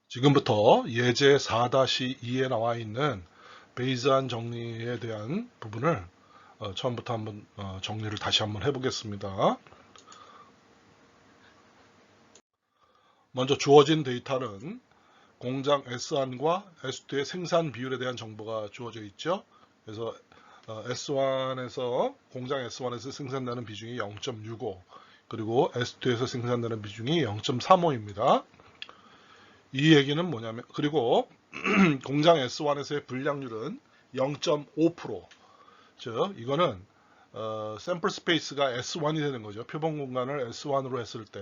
지금부터 예제 4-2에 나와 있는 베이즈한 정리에 대한 부분을 처음부터 한번 정리를 다시 한번 해보겠습니다. 먼저 주어진 데이터는 공장 S1과 S2의 생산 비율에 대한 정보가 주어져 있죠. 그래서 S1에서 공장 S1에서 생산되는 비중이 0.65 그리고 S2에서 생산되는 비중이 0.35입니다. 이 얘기는 뭐냐면 그리고 공장 S1에서의 불량률은 0.5%. 즉 이거는 샘플 스페이스가 S1이 되는 거죠. 표본 공간을 S1으로 했을 때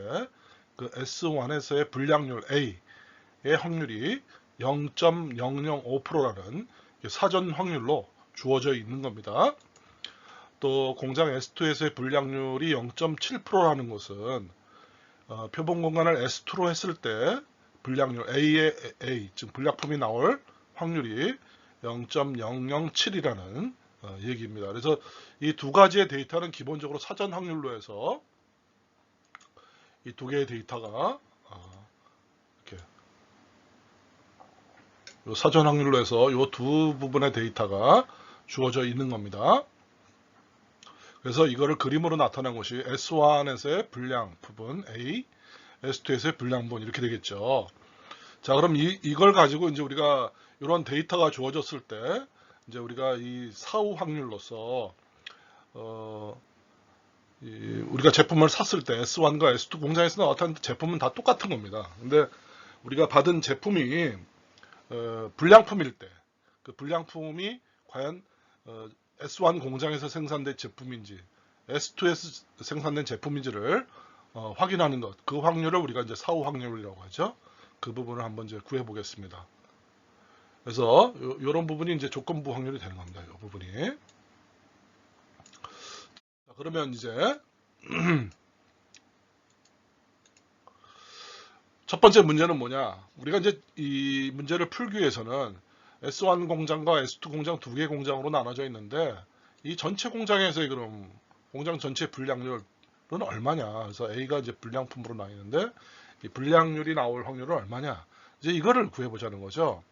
그 S1에서의 불량률 A의 확률이 0.005%라는 사전 확률로 주어져 있는 겁니다. 또 공장 S2에서의 불량률이 0.7%라는 것은 표본 공간을 S2로 했을 때 불량률 A의 A, 즉 불약품이 나올 확률이 0.007이라는 얘기입니다. 그래서 이 두 가지의 데이터는 기본적으로 사전 확률로 해서 이 두 개의 데이터가 이렇게 사전 확률로 해서 이 두 부분의 데이터가 주어져 있는 겁니다. 그래서 이거를 그림으로 나타낸 것이 S1에서의 불량 부분 A, S2에서의 불량 부분 이렇게 되겠죠. 자, 그럼 이걸 가지고 이제 우리가 이런 데이터가 주어졌을 때 이제 우리가 이 사후 확률로서 우리가 제품을 샀을 때 S1과 S2 공장에서 나타난 제품은 다 똑같은 겁니다. 근데 우리가 받은 제품이 불량품일 때 그 불량품이 과연 S1 공장에서 생산된 제품인지 S2에서 생산된 제품인지를 확인하는 것, 그 확률을 우리가 이제 사후 확률이라고 하죠. 그 부분을 한번 이제 구해 보겠습니다. 그래서 이런 부분이 이제 조건부 확률이 되는 겁니다. 이 부분이. 자, 그러면 이제 첫 번째 문제는 뭐냐? 우리가 이제 이 문제를 풀기 위해서는 S1 공장과 S2 공장 두 개 공장으로 나눠져 있는데 이 전체 공장에서의 그럼 공장 전체 불량률은 얼마냐? 그래서 A가 이제 불량품으로 나뉘는데 이 불량률이 나올 확률은 얼마냐? 이제 이거를 구해보자는 거죠.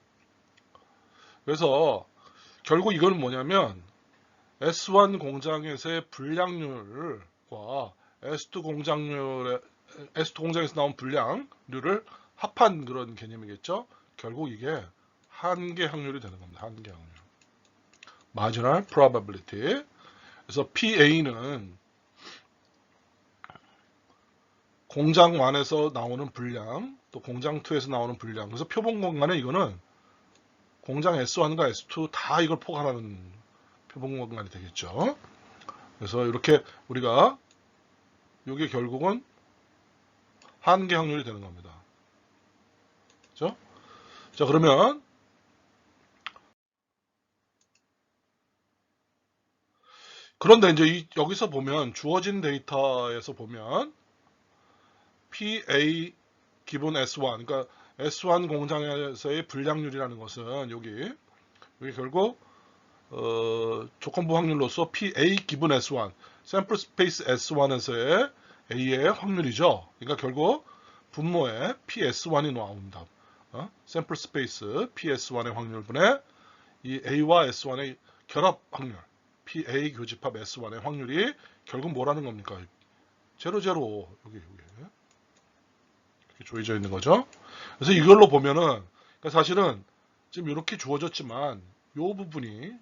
그래서 결국 이건 뭐냐면 S1 공장에서의 불량률과 S2 공장에서 나온 불량률을 합한 그런 개념이겠죠. 결국 이게 한계 확률이 되는 겁니다. 한계 확률. Marginal probability. 그래서 PA는 공장 1에서 나오는 불량, 또 공장 2에서 나오는 불량. 그래서 표본 공간에 이거는 공장 S1과 S2 다 이걸 포괄하는 표본 공간이 되겠죠. 그래서 이렇게 우리가 이게 결국은 한계 확률이 되는 겁니다. 그렇죠? 자, 그러면 그런데 이제 여기서 보면 주어진 데이터에서 보면 PA 기본 S1, 그러니까 S1 공장에서의 불량률이라는 것은 여기 결국 조건부 확률로서 PA 기본 S1, 샘플 스페이스 S1에서의 A의 확률이죠. 그러니까 결국 분모에 PS1이 나옵니다. 샘플 스페이스 PS1의 확률분의 이 A와 S1의 결합 확률, PA 교집합 S1의 확률이 결국 뭐라는 겁니까? 0, 0, 여기 이렇게 조여져 있는 거죠. 그래서 이걸로 보면은 그러니까 사실은 지금 이렇게 주어졌지만 이 부분이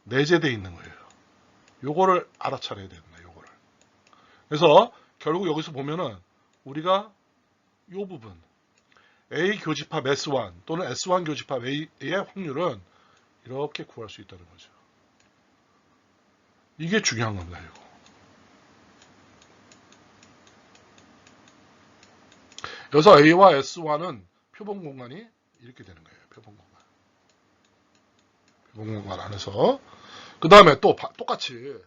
내재되어 있는 거예요. 요거를 알아차려야 됩니다. 요거를. 그래서 결국 여기서 보면은 우리가 요 부분 A 교집합 S1 또는 S1 교집합 A의 확률은 이렇게 구할 수 있다는 거죠. 이게 중요한 겁니다. 이거. 여기서 A와 S1은 표본 공간이 이렇게 되는 거예요. 표본 공간 안에서. 그 다음에 또 똑같이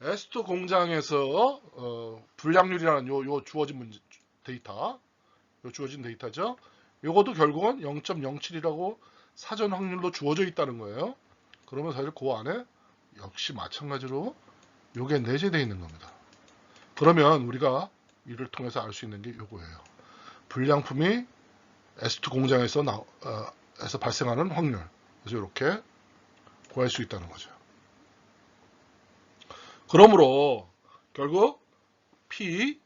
S2 공장에서 불량률이라는 요 주어진 데이터, 요 주어진 데이터죠. 요것도 결국은 0.07이라고 사전 확률로 주어져 있다는 거예요. 그러면 사실 그 안에 역시 마찬가지로 요게 내재되어 있는 겁니다. 그러면 우리가 이를 통해서 알 수 있는 게 요거예요. 불량품이 S2 공장에서 에서 발생하는 확률. 그래서 이렇게 구할 수 있다는 거죠. 그러므로 결국 P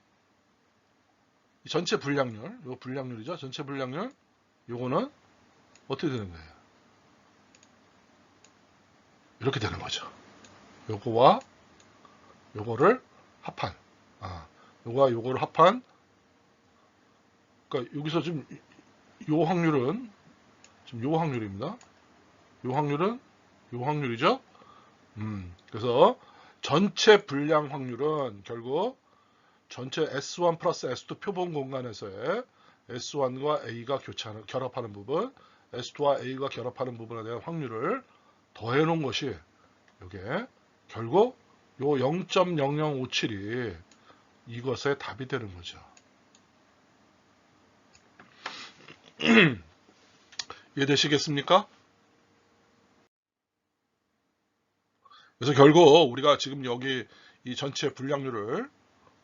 전체 불량률, 요 불량률이죠. 전체 불량률. 요거는 어떻게 되는 거예요? 이렇게 되는 거죠. 요거와 요거를 합한. 요거와 요거를 합한. 그러니까 여기서 지금 요 확률은 지금 요 확률입니다. 요 확률은 요 확률이죠. 그래서 전체 불량 확률은 결국 전체 S1 플러스 S2 표본 공간에서의 S1과 A가 결합하는 부분, S2와 A가 결합하는 부분에 대한 확률을 더해 놓은 것이 이게 결국 요 0.0057이 이것의 답이 되는 거죠. 이해되시겠습니까? 그래서 결국 우리가 지금 여기 이 전체 불량률을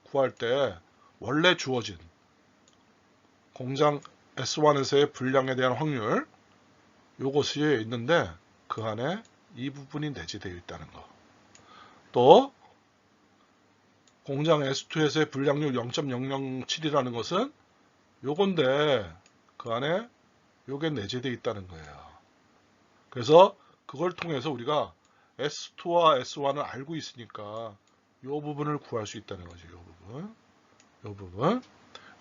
구할 때 원래 주어진 공장 S1에서의 불량에 대한 확률 요것이 있는데 그 안에 이 부분이 내재되어 있다는 거. 또 공장 S2에서의 불량률 0.007이라는 것은 요건데 그 안에 요게 내재되어 있다는 거예요. 그래서 그걸 통해서 우리가 S2와 S1을 알고 있으니까 요 부분을 구할 수 있다는 거죠. 요 부분. 요 부분.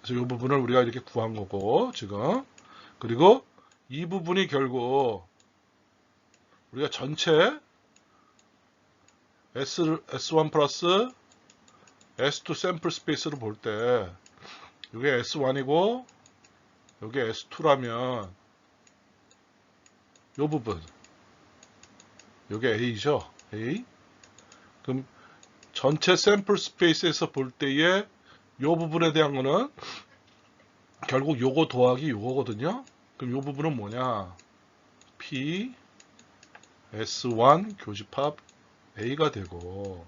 그래서 요 부분을 우리가 이렇게 구한 거고 지금. 그리고 이 부분이 결국 우리가 전체 S1 플러스 S2 샘플 스페이스를 볼 때 이게 S1이고 이게 S2라면 이 부분 이게 A죠. A. 그럼 전체 샘플 스페이스에서 볼 때의 이 부분에 대한 거는 결국 요거 더하기 요거거든요. 그럼 이 부분은 뭐냐? P S1 교집합 A가 되고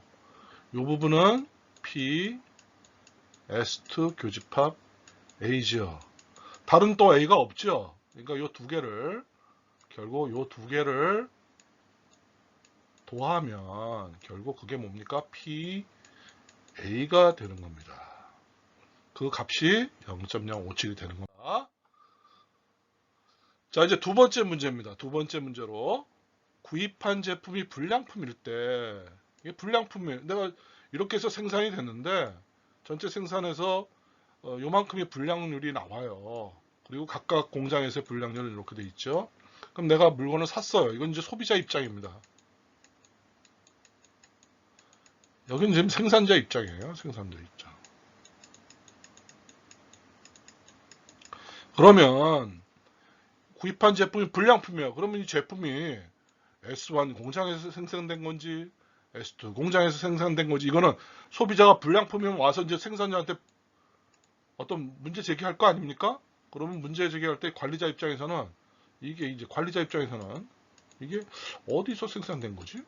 이 부분은 P S2 교집합 A죠. 다른 또 A가 없죠. 그러니까 이 두 개를 결국 이 두 개를 더하면 결국 그게 뭡니까? P A가 되는 겁니다. 그 값이 0.057이 되는 겁니다. 자, 이제 두 번째 문제입니다. 두 번째 문제로 구입한 제품이 불량품일 때 이게 불량품이 내가 이렇게 해서 생산이 됐는데 전체 생산에서 요만큼의 불량률이 나와요. 그리고 각각 공장에서의 불량률은 이렇게 돼 있죠. 그럼 내가 물건을 샀어요. 이건 이제 소비자 입장입니다. 여기는 지금 생산자 입장이에요. 생산자 입장. 그러면 구입한 제품이 불량품이에요. 그러면 이 제품이 S1 공장에서 생산된 건지 S2 공장에서 생산된 건지 이거는 소비자가 불량품이면 와서 이제 생산자한테 어떤 문제 제기할 거 아닙니까? 그러면 문제 제기할 때 관리자 입장에서는 이게 이제 관리자 입장에서는 이게 어디서 생산된 거지?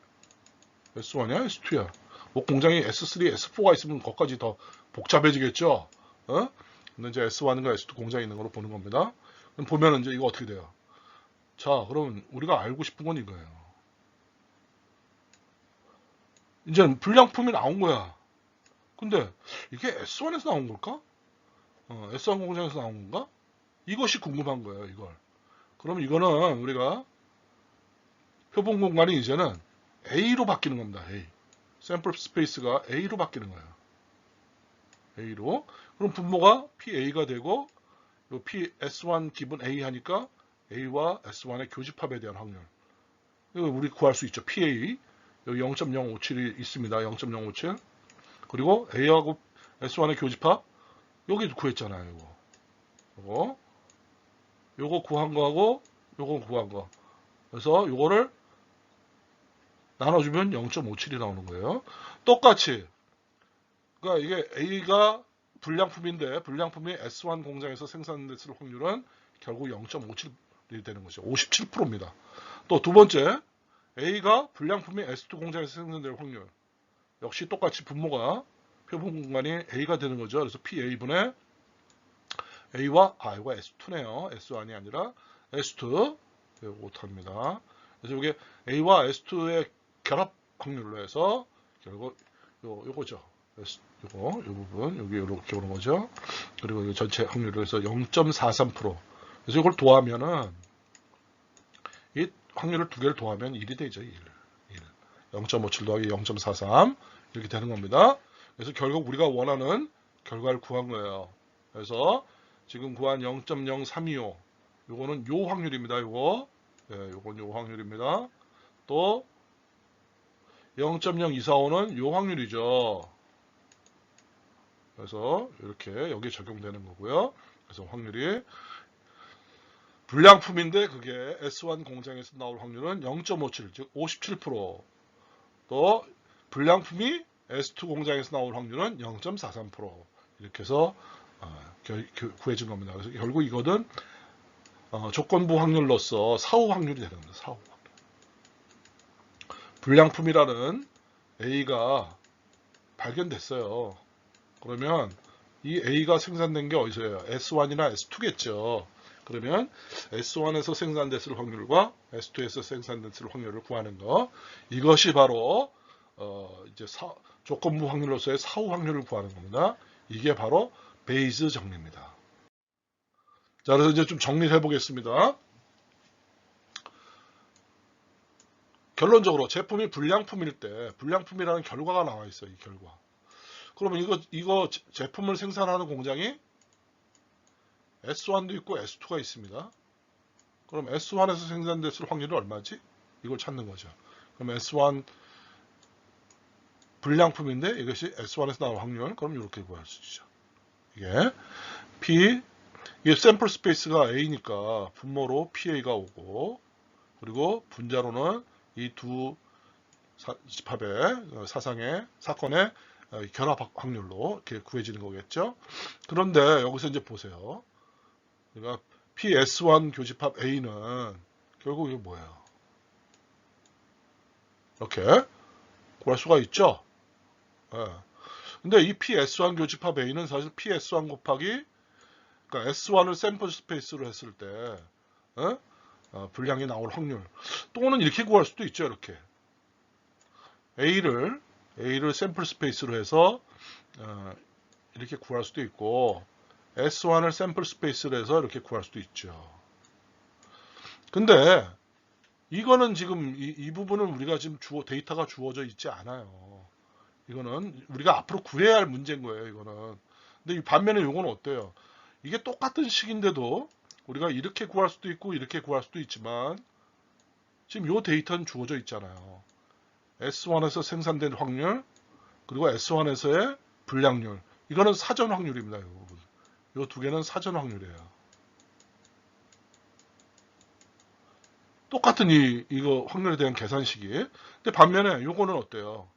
S1이야? S2야? 뭐 공장이 S3, S4가 있으면 거기까지 더 복잡해지겠죠? 근데 이제 S1과 S2 공장이 있는 걸로 보는 겁니다. 그럼 보면은 이제 이거 어떻게 돼요? 자, 그럼 우리가 알고 싶은 건 이거예요. 이제 불량품이 나온 거야. 근데 이게 S1에서 나온 걸까? S1 공장에서 나온 건가? 이것이 궁금한 거예요, 이걸. 그럼 이거는 우리가 표본 공간이 이제는 A로 바뀌는 겁니다, A. 샘플 스페이스가 A로 바뀌는 거예요. A로. 그럼 분모가 PA가 되고, 요 PS1 기분 A 하니까 A와 S1의 교집합에 대한 확률. 이거 우리 구할 수 있죠. PA. 여기 0.057이 있습니다. 0.057. 그리고 A하고 S1의 교집합. 여기도 구했잖아요, 이거. 요거 구한 거하고 요거 구한 거. 그래서 요거를 나눠주면 0.57이 나오는 거예요. 똑같이. 그러니까 이게 A가 불량품인데 불량품이 S1 공장에서 생산됐을 확률은 결국 0.57이 되는 것이죠. 57%입니다. 또 두 번째, A가 불량품이 S2 공장에서 생산될 확률. 역시 똑같이 분모가 표본 공간이 A가 되는 거죠. 그래서 PA분의 A와 이거 S2네요. S1이 아니라 S2 못합니다. 그래서 이게 A와 S2의 결합 확률로 해서 결국 요거죠. 요 부분 여기 이렇게 오는 거죠. 그리고 이 전체 확률로 해서 0.43%. 그래서 이걸 도하면은 이 확률을 두 개를 도하면 1이 되죠. 1. 0.57 더하기 0.43 이렇게 되는 겁니다. 그래서 결국 우리가 원하는 결과를 구한 거예요. 그래서 지금 구한 0.0325 요거는 요 확률입니다. 요거 요건 요 확률입니다. 또 0.0245는 요 확률이죠. 그래서 이렇게 여기에 적용되는 거고요. 그래서 확률이 불량품인데 그게 S1 공장에서 나올 확률은 0.57, 즉 57%. 또 불량품이 S2 공장에서 나올 확률은 0.43%. 이렇게 해서 구해진 겁니다. 그래서 결국 이거는 조건부 확률로서 사후 확률이 되는 겁니다. 사후 확률. 불량품이라는 A가 발견됐어요. 그러면 이 A가 생산된 게 어디서예요? S1이나 S2겠죠. 그러면 S1에서 생산됐을 확률과 S2에서 생산됐을 확률을 구하는 거. 이것이 바로 이제 조건부 확률로서의 사후 확률을 구하는 겁니다. 이게 바로 베이즈 정리입니다. 자, 그래서 이제 좀 정리를 해보겠습니다. 결론적으로 제품이 불량품일 때 불량품이라는 결과가 나와 있어요. 이 결과. 그러면 이거 제품을 생산하는 공장이 S1도 있고 S2가 있습니다. 그럼 S1에서 생산됐을 확률이 얼마지? 이걸 찾는 거죠. 그럼 S1 불량품인데 이것이 S1에서 나올 확률. 그럼 이렇게 구할 수 있죠. 이게 샘플 스페이스가 A니까 분모로 PA가 오고 그리고 분자로는 이 두 집합의 사건의 결합 확률로 이렇게 구해지는 거겠죠. 그런데 여기서 이제 보세요. 그러니까 PS1 교집합 A는 결국 이게 뭐예요? 이렇게 구할 수가 있죠. 예. 근데 이 PS1 교집합 A는 사실 PS1 곱하기 그러니까 S1을 샘플 스페이스로 했을 때 분량이 나올 확률 또는 이렇게 구할 수도 있죠. 이렇게 A를 샘플 스페이스로 해서 이렇게 구할 수도 있고 S1을 샘플 스페이스로 해서 이렇게 구할 수도 있죠. 근데 이거는 지금 이 부분은 우리가 지금 데이터가 주어져 있지 않아요. 이거는 우리가 앞으로 구해야 할 문제인 거예요. 이거는. 근데 반면에 이거는 어때요? 이게 똑같은 식인데도 우리가 이렇게 구할 수도 있고 이렇게 구할 수도 있지만 지금 이 데이터는 주어져 있잖아요. S1에서 생산된 확률 그리고 S1에서의 불량률 이거는 사전 확률입니다. 이 두 개는 사전 확률이에요. 똑같은 이거 확률에 대한 계산식이. 근데 반면에 이거는 어때요?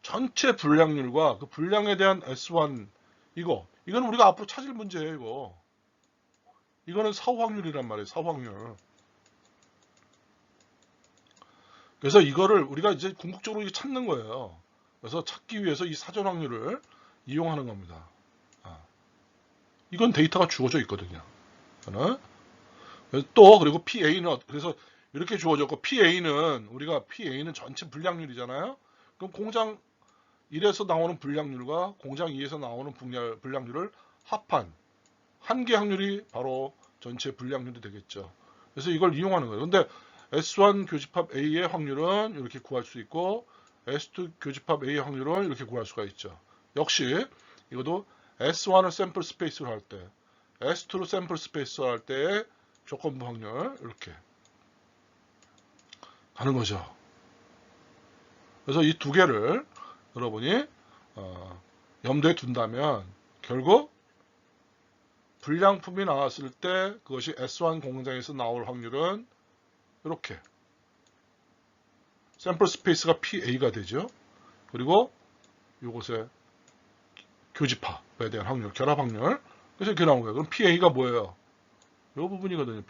전체 불량률과 그 불량에 대한 S1 이거는 우리가 앞으로 찾을 문제예요. 이거는 사후 확률이란 말이에요. 사후 확률. 그래서 이거를 우리가 이제 궁극적으로 찾는 거예요. 그래서 찾기 위해서 이 사전 확률을 이용하는 겁니다. 이건 데이터가 주어져 있거든요. 또 그리고 PA는 그래서 이렇게 주어졌고 PA는 우리가 PA는 전체 불량률이잖아요. 그럼 공장 1에서 나오는 불량률과 공장 2에서 나오는 불량률을 합한 한계 확률이 바로 전체 불량률이 되겠죠. 그래서 이걸 이용하는 거예요. 근데 S1 교집합 A의 확률은 이렇게 구할 수 있고 S2 교집합 A의 확률은 이렇게 구할 수가 있죠. 역시 이것도 S1을 샘플 스페이스로 할 때 S2로 샘플 스페이스로 할 때의 조건부 확률 이렇게 가는 거죠. 그래서 이 두 개를 여러분이 염두에 둔다면 결국 불량품이 나왔을 때 그것이 S1 공장에서 나올 확률은 이렇게 샘플 스페이스가 PA가 되죠. 그리고 이곳에 교집합에 대한 확률, 결합 확률. 그래서 이렇게 나온 거예요. 그럼 PA가 뭐예요? 이 부분이거든요.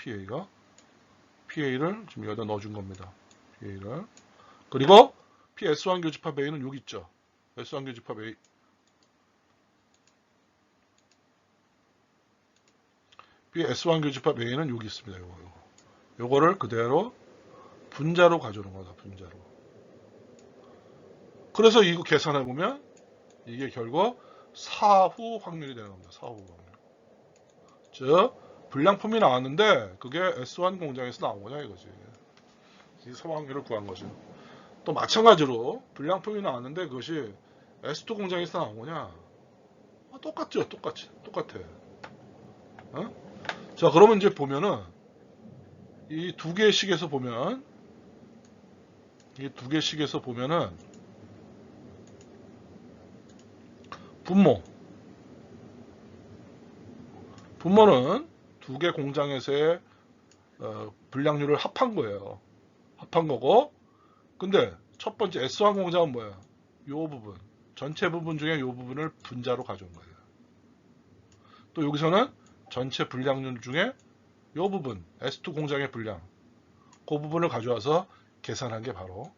PA를 지금 여기다 넣어준 겁니다. PA를. 그리고 PS1 교집합 A는 여기 있죠. S1 교집합 A. B S1 교집합 A는 여기 있습니다. 요거를 그대로 분자로 가져오는 거다. 분자로. 그래서 이거 계산해 보면 이게 결국 사후 확률이 되는 겁니다. 사후 확률. 즉 불량품이 나왔는데 그게 S1 공장에서 나온 거냐 이거지. 이 사후 확률을 구한 거죠. 또 마찬가지로 불량품이 나왔는데 그것이 S2 공장에서 나온 거냐? 똑같죠. 똑같아. 어? 자, 그러면 이제 보면은 이 두 개의 식에서 보면 분모는 두 개 공장에서의 불량률을 합한 거예요. 합한 거고, 근데 첫 번째 S1 공장은 뭐야? 요 부분, 전체 부분 중에 요 부분을 분자로 가져온 거예요. 또 여기서는 전체 불량률 중에 요 부분, S2 공장의 불량, 그 부분을 가져와서 계산한 게 바로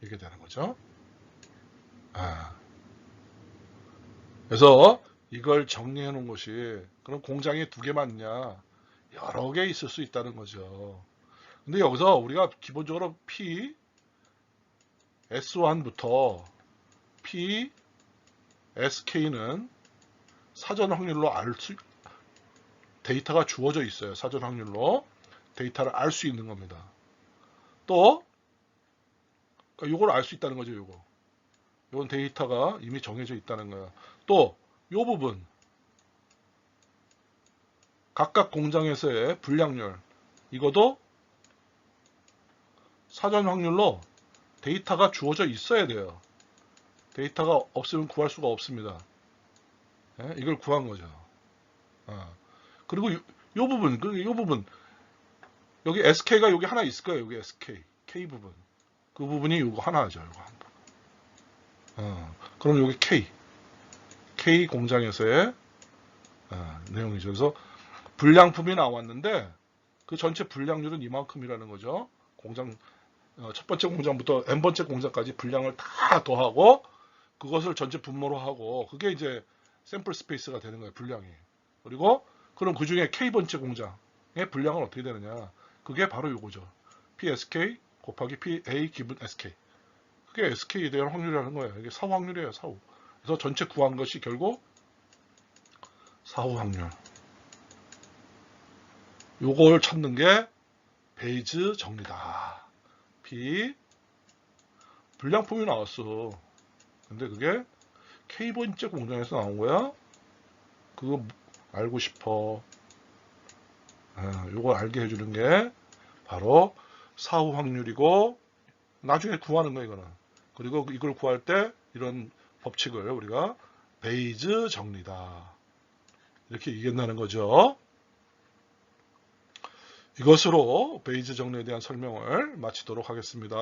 이게 되는 거죠. 그래서 이걸 정리해 놓은 것이 그럼 공장이 두 개 맞냐? 여러 개 있을 수 있다는 거죠. 근데 여기서 우리가 기본적으로 P S1부터 P SK는 사전 확률로 데이터가 주어져 있어요. 사전 확률로 데이터를 알 수 있는 겁니다. 또 이걸 알 수 있다는 거죠. 이건 데이터가 이미 정해져 있다는 거야. 또 이 부분 각각 공장에서의 불량률 이것도 사전 확률로 데이터가 주어져 있어야 돼요. 데이터가 없으면 구할 수가 없습니다. 이걸 구한 거죠. 그리고 이 부분 여기 SK가 여기 하나 있을 거예요. 여기 SK K 부분 그 부분이 이거 하나죠. 이거 한 부분. 그럼 여기 K 공장에서의 내용이죠. 그래서 불량품이 나왔는데 그 전체 불량률은 이만큼이라는 거죠. 첫 번째 공장부터 n번째 공장까지 불량을 다 더하고 그것을 전체 분모로 하고 그게 이제 샘플 스페이스가 되는 거예요. 불량이. 그리고 그럼 그 중에 K번째 공장의 불량은 어떻게 되느냐. 그게 바로 요거죠. PSK 곱하기 PA 기분 SK. 그게 SK에 대한 확률이라는 거예요. 이게 사후 확률이에요. 사후. 그래서 전체 구한 것이 결국 사후 확률. 요걸 찾는 게 베이즈 정리다. P 불량품이 나왔어. 근데 그게 K번째 공장에서 나온 거야? 그거 알고 싶어. 요걸 알게 해주는 게 바로 사후 확률이고 나중에 구하는 거야 이거는. 그리고 이걸 구할 때 이런 법칙을 우리가 베이즈 정리다. 이렇게 얘기한다는 거죠. 이것으로 베이즈 정리에 대한 설명을 마치도록 하겠습니다.